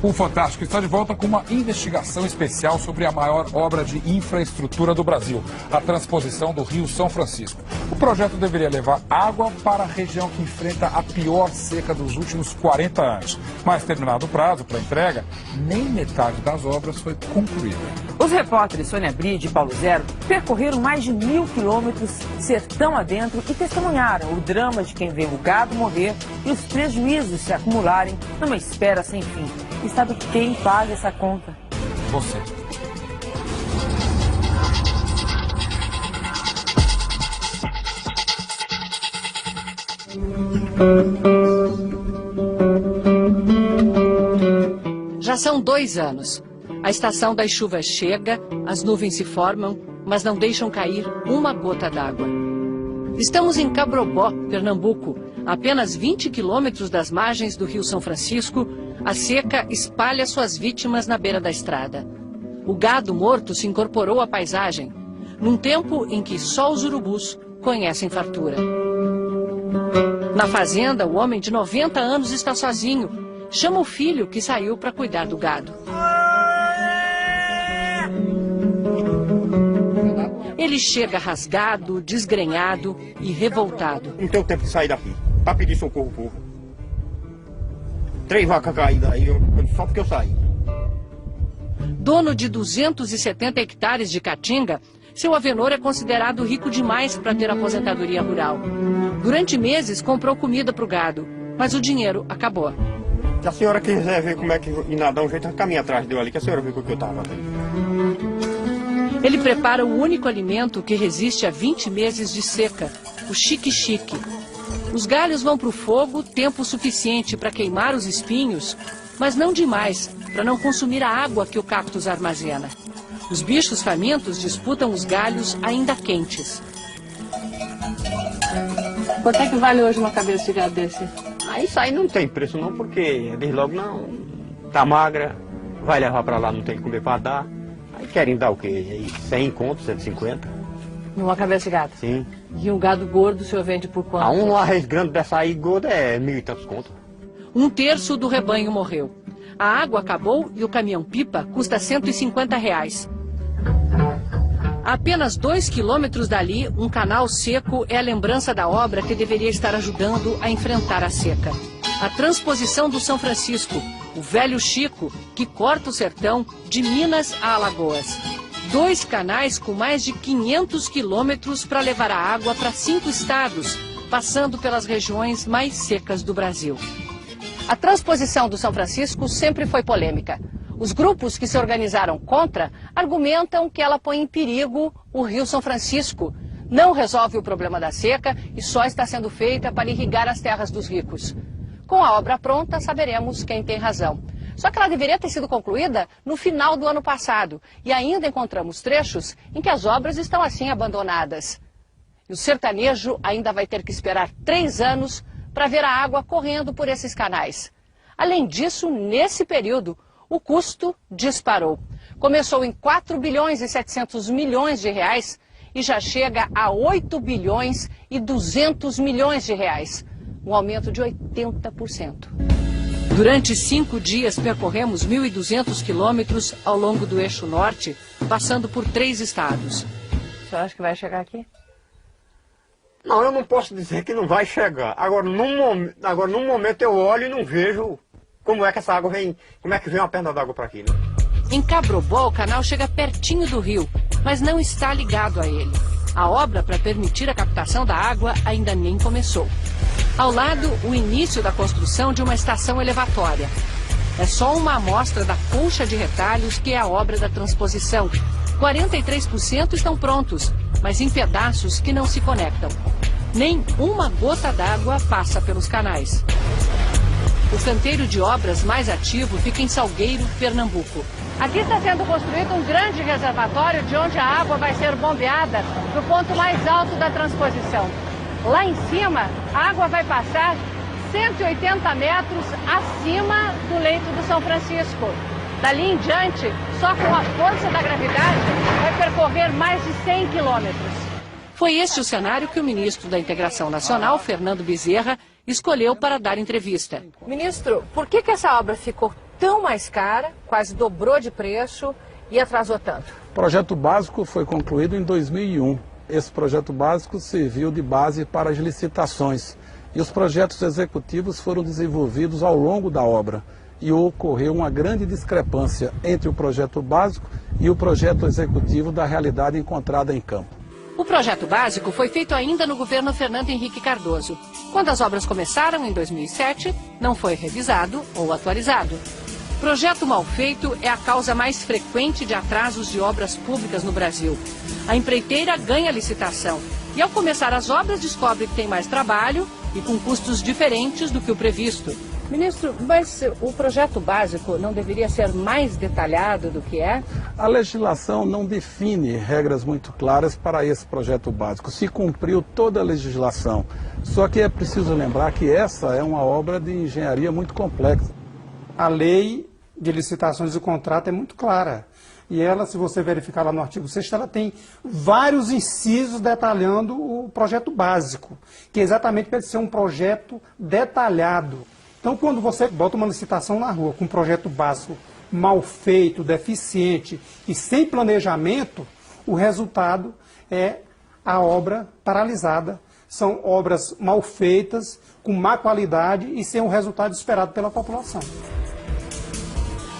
O Fantástico está de volta com uma investigação especial sobre a maior obra de infraestrutura do Brasil, a transposição do Rio São Francisco. O projeto deveria levar água para a região que enfrenta a pior seca dos últimos 40 anos. Mas, terminado o prazo para entrega, nem metade das obras foi concluída. Os repórteres Sônia Bride e Paulo Zero percorreram mais de 1.000 quilômetros sertão adentro e testemunharam o drama de quem vê o gado morrer e os prejuízos se acumularem numa espera sem fim. E sabe quem paga essa conta? Você. Já são 2 anos. A estação das chuvas chega, as nuvens se formam, mas não deixam cair uma gota d'água. Estamos em Cabrobó, Pernambuco, a apenas 20 quilômetros das margens do Rio São Francisco. A seca espalha suas vítimas na beira da estrada. O gado morto se incorporou à paisagem, num tempo em que só os urubus conhecem fartura. Na fazenda, o homem de 90 anos está sozinho. Chama o filho que saiu para cuidar do gado. Ele chega rasgado, desgrenhado e revoltado. Não tenho tempo de sair daqui, para pedir socorro ao povo. 3 vacas caídas aí, só porque eu saí. Dono de 270 hectares de caatinga, seu Avenor é considerado rico demais para ter aposentadoria rural. Durante meses comprou comida para o gado, mas o dinheiro acabou. Se a senhora quiser ver como é que ir nadar um jeito, caminha atrás dele ali, que a senhora viu o que eu estava vendo. Ele prepara o único alimento que resiste a 20 meses de seca, o xique-xique. Os galhos vão para o fogo tempo suficiente para queimar os espinhos, mas não demais, para não consumir a água que o cactus armazena. Os bichos famintos disputam os galhos ainda quentes. Quanto é que vale hoje uma cabeça de gado desse? Isso aí não tem preço não, porque desde logo não, tá magra, vai levar para lá, não tem que comer para dar. Aí querem dar o quê? 100 conto, 150. Numa cabeça de gado? Sim. E um gado gordo o senhor vende por quanto? Uma res grande dessa aí gorda é 1.000 e tantos contos. 1/3 do rebanho morreu. A água acabou e o caminhão-pipa custa R$150. A apenas 2 quilômetros dali, um canal seco é a lembrança da obra que deveria estar ajudando a enfrentar a seca. A transposição do São Francisco, o velho Chico, que corta o sertão de Minas a Alagoas. 2 canais com mais de 500 quilômetros para levar a água para 5 estados, passando pelas regiões mais secas do Brasil. A transposição do São Francisco sempre foi polêmica. Os grupos que se organizaram contra argumentam que ela põe em perigo o Rio São Francisco, não resolve o problema da seca e só está sendo feita para irrigar as terras dos ricos. Com a obra pronta, saberemos quem tem razão. Só que ela deveria ter sido concluída no final do ano passado e ainda encontramos trechos em que as obras estão assim abandonadas. E o sertanejo ainda vai ter que esperar 3 anos para ver a água correndo por esses canais. Além disso, nesse período, o custo disparou. Começou em 4 bilhões e 700 milhões de reais e já chega a 8 bilhões e 200 milhões de reais. Um aumento de 80%. Durante 5 dias percorremos 1.200 quilômetros ao longo do eixo norte, passando por 3 estados. O senhor acha que vai chegar aqui? Não, eu não posso dizer que não vai chegar. Agora, num momento eu olho e não vejo como é que essa água vem, como é que vem uma perna d'água para aqui, né? Em Cabrobó, o canal chega pertinho do rio, mas não está ligado a ele. A obra para permitir a captação da água ainda nem começou. Ao lado, o início da construção de uma estação elevatória. É só uma amostra da colcha de retalhos que é a obra da transposição. 43% estão prontos, mas em pedaços que não se conectam. Nem uma gota d'água passa pelos canais. O canteiro de obras mais ativo fica em Salgueiro, Pernambuco. Aqui está sendo construído um grande reservatório de onde a água vai ser bombeada para o ponto mais alto da transposição. Lá em cima, a água vai passar 180 metros acima do leito do São Francisco. Dali em diante, só com a força da gravidade, vai percorrer mais de 100 quilômetros. Foi este o cenário que o ministro da Integração Nacional, Fernando Bezerra, escolheu para dar entrevista. Ministro, por que essa obra ficou tão mais cara, quase dobrou de preço e atrasou tanto? O projeto básico foi concluído em 2001. Esse projeto básico serviu de base para as licitações e os projetos executivos foram desenvolvidos ao longo da obra e ocorreu uma grande discrepância entre o projeto básico e o projeto executivo da realidade encontrada em campo. O projeto básico foi feito ainda no governo Fernando Henrique Cardoso. Quando as obras começaram, em 2007, não foi revisado ou atualizado. Projeto mal feito é a causa mais frequente de atrasos de obras públicas no Brasil. A empreiteira ganha a licitação e, ao começar as obras, descobre que tem mais trabalho e com custos diferentes do que o previsto. Ministro, mas o projeto básico não deveria ser mais detalhado do que é? A legislação não define regras muito claras para esse projeto básico. Se cumpriu toda a legislação. Só que é preciso lembrar que essa é uma obra de engenharia muito complexa. A lei de licitações e contrato é muito clara. E ela, se você verificar lá no artigo 6º, ela tem vários incisos detalhando o projeto básico, que é exatamente para ser um projeto detalhado. Então, quando você bota uma licitação na rua com um projeto básico mal feito, deficiente e sem planejamento, o resultado é a obra paralisada. São obras mal feitas, com má qualidade e sem o resultado esperado pela população.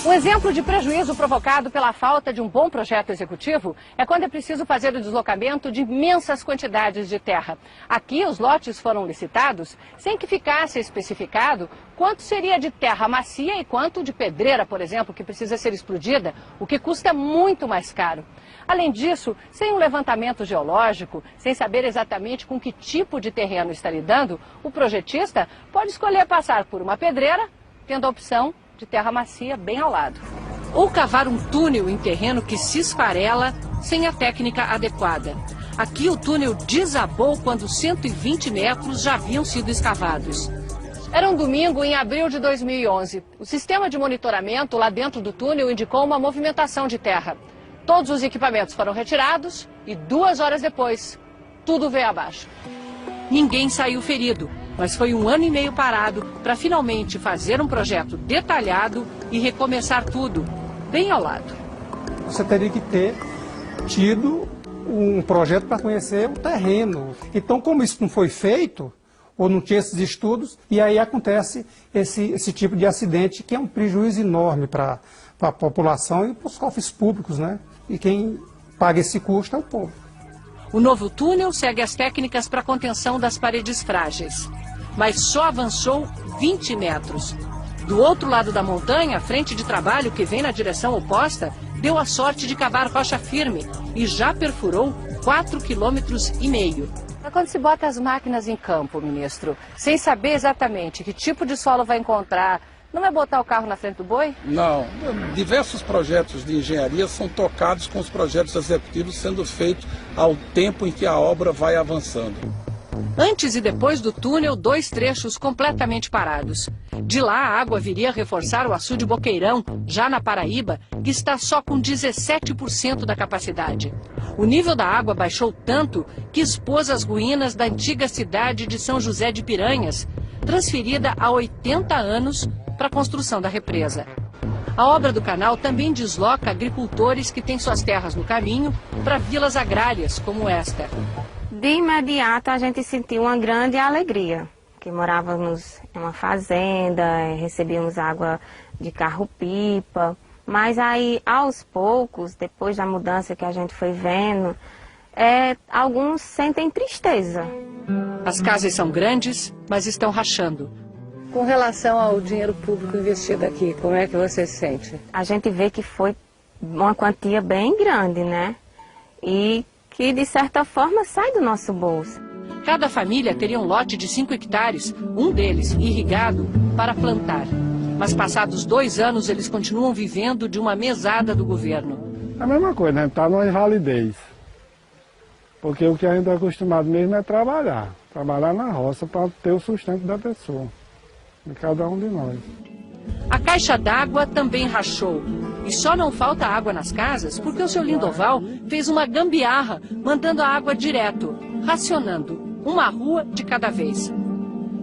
Um exemplo de prejuízo provocado pela falta de um bom projeto executivo é quando é preciso fazer o deslocamento de imensas quantidades de terra. Aqui, os lotes foram licitados sem que ficasse especificado quanto seria de terra macia e quanto de pedreira, por exemplo, que precisa ser explodida, o que custa muito mais caro. Além disso, sem um levantamento geológico, sem saber exatamente com que tipo de terreno está lidando, o projetista pode escolher passar por uma pedreira, tendo a opção de terra macia bem ao lado. Ou cavar um túnel em terreno que se esfarela sem a técnica adequada. Aqui o túnel desabou quando 120 metros já haviam sido escavados. Era um domingo em abril de 2011. O sistema de monitoramento lá dentro do túnel indicou uma movimentação de terra. Todos os equipamentos foram retirados e 2 horas depois, tudo veio abaixo. Ninguém saiu ferido, mas foi 1 ano e meio parado para finalmente fazer um projeto detalhado e recomeçar tudo, bem ao lado. Você teria que ter tido um projeto para conhecer o terreno. Então, como isso não foi feito, ou não tinha esses estudos, e aí acontece esse tipo de acidente, que é um prejuízo enorme para a população e para os cofres públicos, né? E quem paga esse custo é o povo. O novo túnel segue as técnicas para contenção das paredes frágeis, mas só avançou 20 metros. Do outro lado da montanha, a frente de trabalho que vem na direção oposta deu a sorte de cavar rocha firme e já perfurou 4,5 km. Mas quando se bota as máquinas em campo, ministro, sem saber exatamente que tipo de solo vai encontrar, não é botar o carro na frente do boi? Não. Diversos projetos de engenharia são tocados com os projetos executivos sendo feitos ao tempo em que a obra vai avançando. Antes e depois do túnel, 2 trechos completamente parados. De lá, a água viria reforçar o açude Boqueirão, já na Paraíba, que está só com 17% da capacidade. O nível da água baixou tanto que expôs as ruínas da antiga cidade de São José de Piranhas, transferida há 80 anos para a construção da represa. A obra do canal também desloca agricultores que têm suas terras no caminho para vilas agrárias como esta. De imediato a gente sentiu uma grande alegria, que morávamos em uma fazenda, recebíamos água de carro-pipa, mas aí aos poucos, depois da mudança que a gente foi vendo, alguns sentem tristeza. As casas são grandes, mas estão rachando. Com relação ao dinheiro público investido aqui, como é que você se sente? A gente vê que foi uma quantia bem grande, né? E que, de certa forma, sai do nosso bolso. Cada família teria um lote de 5 hectares, um deles irrigado, para plantar. Mas passados 2 anos, eles continuam vivendo de uma mesada do governo. É a mesma coisa, né? Está numa invalidez. Porque o que a gente é acostumado mesmo é trabalhar. Trabalhar na roça para ter o sustento da pessoa, de cada um de nós. A caixa d'água também rachou. E só não falta água nas casas porque o seu Lindoval fez uma gambiarra, mandando a água direto, racionando uma rua de cada vez.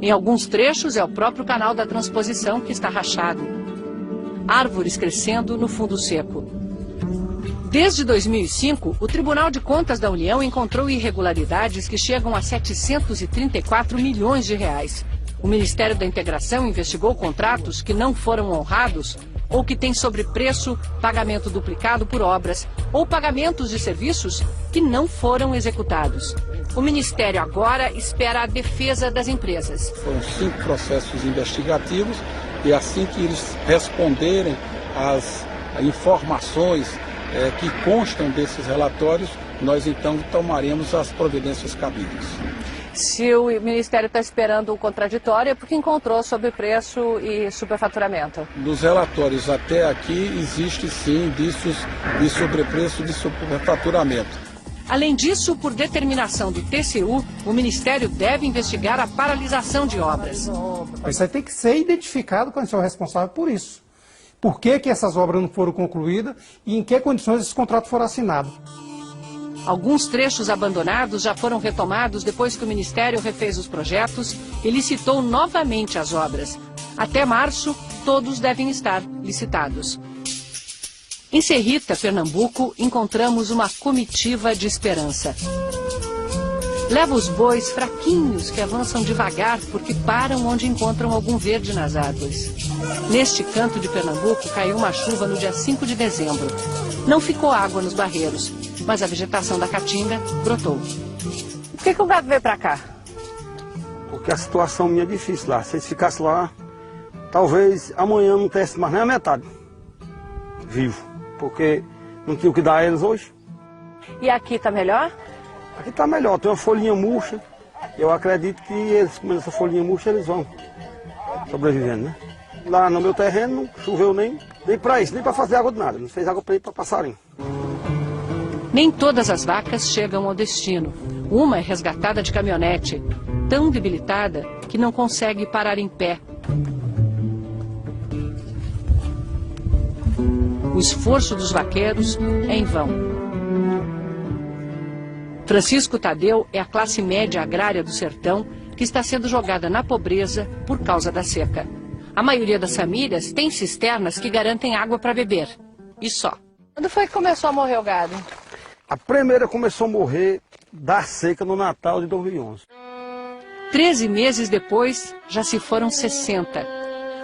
Em alguns trechos é o próprio canal da transposição que está rachado. árvores crescendo no fundo seco. Desde 2005, o Tribunal de Contas da União encontrou irregularidades que chegam a 734 milhões de reais. O Ministério da Integração investigou contratos que não foram honrados ou que têm sobrepreço, pagamento duplicado por obras ou pagamentos de serviços que não foram executados. O Ministério agora espera a defesa das empresas. Foram 5 processos investigativos e assim que eles responderem às informações que constam desses relatórios, nós então tomaremos as providências cabíveis. Se o Ministério está esperando o contraditório, é porque encontrou sobrepreço e superfaturamento. Nos relatórios até aqui existe sim indícios de sobrepreço e de superfaturamento. Além disso, por determinação do TCU, o Ministério deve investigar a paralisação de obras. Isso aí tem que ser identificado quem é o responsável por isso. Por que essas obras não foram concluídas e em que condições esse contrato foram assinados. Alguns trechos abandonados já foram retomados depois que o Ministério refez os projetos e licitou novamente as obras. Até março, todos devem estar licitados. Em Serrita, Pernambuco, encontramos uma comitiva de esperança. Leva os bois fraquinhos que avançam devagar porque param onde encontram algum verde nas árvores. Neste canto de Pernambuco caiu uma chuva no dia 5 de dezembro. Não ficou água nos barreiros, mas a vegetação da caatinga brotou. Por que o gado veio para cá? Porque a situação minha é difícil lá. Se eles ficassem lá, talvez amanhã não tivesse mais nem a metade vivo. Porque não tinha o que dar a eles hoje. E aqui está melhor? Aqui está melhor, tem uma folhinha murcha. Eu acredito que eles, comendo essa folhinha murcha, eles vão sobrevivendo, né? Lá no meu terreno não choveu nem para isso, nem para fazer água de nada. Não fez água para passarinho. Nem todas as vacas chegam ao destino. Uma é resgatada de caminhonete, tão debilitada que não consegue parar em pé. O esforço dos vaqueiros é em vão. Francisco Tadeu é a classe média agrária do sertão que está sendo jogada na pobreza por causa da seca. A maioria das famílias tem cisternas que garantem água para beber. E só. Quando foi que começou a morrer o gado? A primeira começou a morrer da seca no Natal de 2011. 13 meses depois, já se foram 60.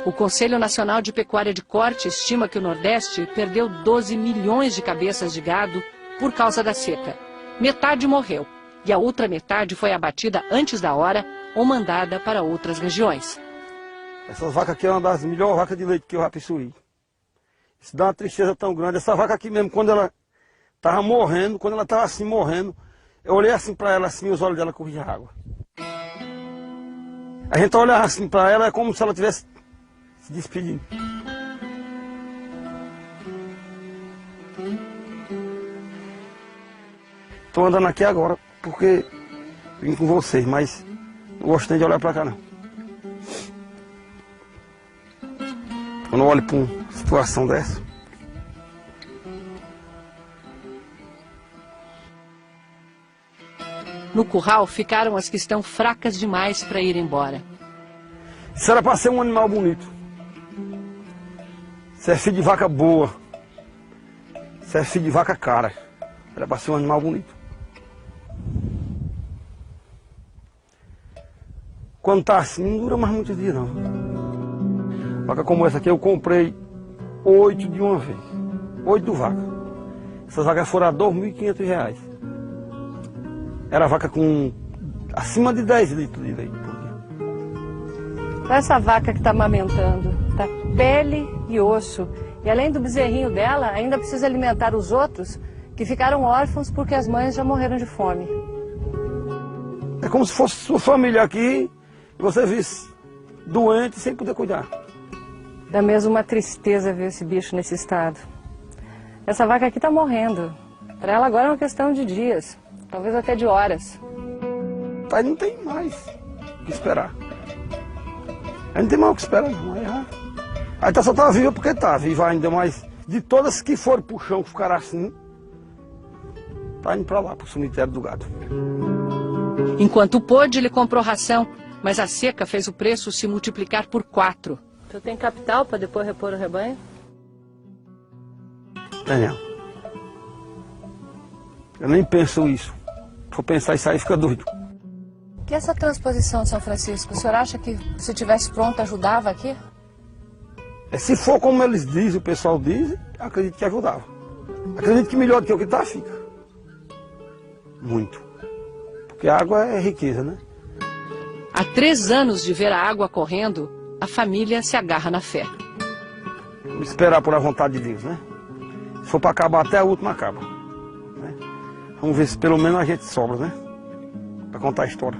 O Conselho Nacional de Pecuária de Corte estima que o Nordeste perdeu 12 milhões de cabeças de gado por causa da seca. Metade morreu e a outra metade foi abatida antes da hora ou mandada para outras regiões. Essa vaca aqui é uma das melhores vacas de leite que eu já possuí. Isso dá uma tristeza tão grande. Essa vaca aqui mesmo, quando ela estava morrendo, quando ela estava assim morrendo, eu olhei assim para ela, assim, os olhos dela corriam água. A gente olhava assim para ela, é como se ela estivesse se despedindo. Estou andando aqui agora porque vim com vocês, mas não gosto nem de olhar para cá não. Eu não olho para uma situação dessa. No curral ficaram as que estão fracas demais para ir embora. Isso era para ser um animal bonito. Isso é filho de vaca boa. Isso é filho de vaca cara. Era para ser um animal bonito. Quando tá assim, não dura mais muitos dias não. Vaca como essa aqui eu comprei 8 de uma vez. 8 vacas. Essas vacas foram a R$2.500. Era vaca com acima de 10 litros de leite por dia. Essa vaca que está amamentando, tá pele e osso. E além do bezerrinho dela, ainda precisa alimentar os outros que ficaram órfãos porque as mães já morreram de fome. É como se fosse sua família aqui e você visse doente sem poder cuidar. Dá mesmo uma tristeza ver esse bicho nesse estado. Essa vaca aqui está morrendo. Para ela agora é uma questão de dias, talvez até de horas. Aí não tem mais o que esperar. Aí não tem mais o que esperar não. Aí só tá viva porque tá viva ainda, mas de todas que foram pro chão, que ficaram assim, tá indo para lá, pro cemitério do gado. Enquanto pôde, ele comprou ração, mas a seca fez o preço se multiplicar por 4. Tu tem capital para depois repor o rebanho? Daniel, eu nem penso isso. Se for pensar isso aí, fica doido. E essa transposição de São Francisco, o senhor acha que se tivesse pronto ajudava aqui? Se for como eles dizem, o pessoal diz, acredito que ajudava. Acredito que melhor do que o que está, fica. Muito. Porque a água é riqueza, né? Há 3 anos de ver a água correndo, a família se agarra na fé. Vamos esperar por a vontade de Deus, né? Se for para acabar, até a última acaba. Né? Vamos ver se pelo menos a gente sobra, né? Para contar a história.